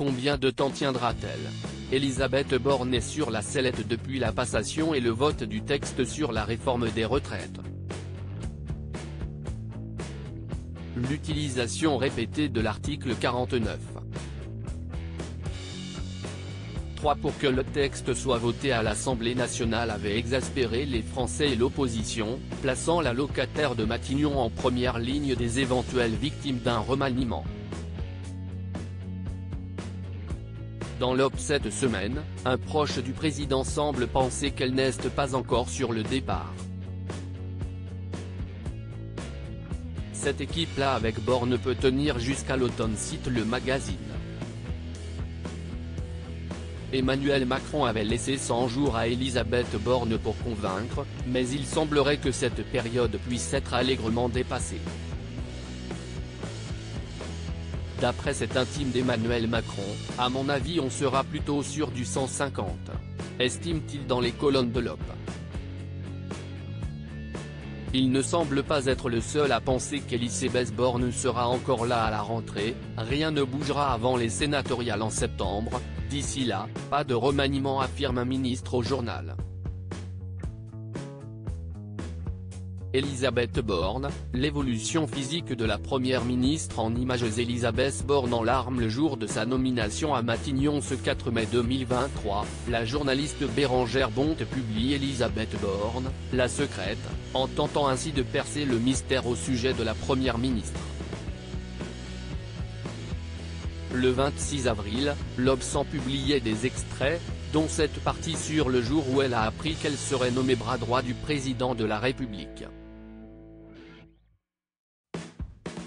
Combien de temps tiendra-t-elle ? Elisabeth Borne est sur la sellette depuis la passation et le vote du texte sur la réforme des retraites. L'utilisation répétée de l'article 49. 3 pour que le texte soit voté à l'Assemblée nationale avait exaspéré les Français et l'opposition, plaçant la locataire de Matignon en première ligne des éventuelles victimes d'un remaniement. Dans l'Obs cette semaine, un proche du président semble penser qu'elle n'est pas encore sur le départ. Cette équipe-là avec Borne peut tenir jusqu'à l'automne, cite le magazine. Emmanuel Macron avait laissé 100 jours à Elisabeth Borne pour convaincre, mais il semblerait que cette période puisse être allègrement dépassée. D'après cet intime d'Emmanuel Macron, à mon avis on sera plutôt sur du 150, estime-t-il dans les colonnes de l'Op. Il ne semble pas être le seul à penser qu'Elisabeth Borne sera encore là à la rentrée, rien ne bougera avant les sénatoriales en septembre, d'ici là, pas de remaniement, affirme un ministre au journal. Elisabeth Borne, l'évolution physique de la première ministre en images. Elisabeth Borne en larmes le jour de sa nomination à Matignon ce 4 mai 2023, la journaliste Bérangère Bonte publie Elisabeth Borne, la secrète, en tentant ainsi de percer le mystère au sujet de la première ministre. Le 26 avril, l'Obs en publiait des extraits, dont cette partie sur le jour où elle a appris qu'elle serait nommée bras droit du président de la République.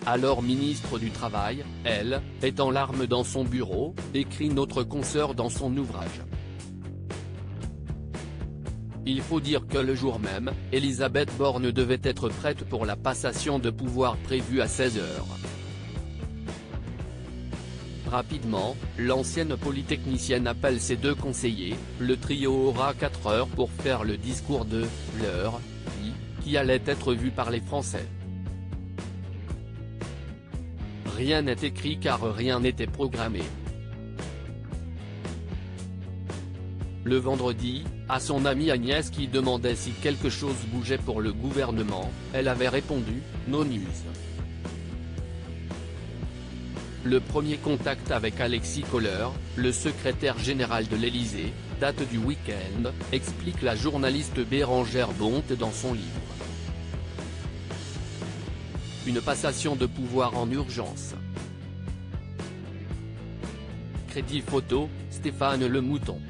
Alors ministre du Travail, elle, est en larmes dans son bureau, écrit notre consoeur dans son ouvrage. Il faut dire que le jour même, Elisabeth Borne devait être prête pour la passation de pouvoir prévue à 16 h. Rapidement, l'ancienne polytechnicienne appelle ses 2 conseillers, le trio aura 4 heures pour faire le discours de leur vie, qui allait être vu par les Français. Rien n'est écrit car rien n'était programmé. Le vendredi, à son amie Agnès qui demandait si quelque chose bougeait pour le gouvernement, elle avait répondu « No news ». Le premier contact avec Alexis Kohler, le secrétaire général de l'Élysée, date du week-end, explique la journaliste Bérangère Bonte dans son livre. Une passation de pouvoir en urgence. Crédit photo, Stéphane Le Mouton.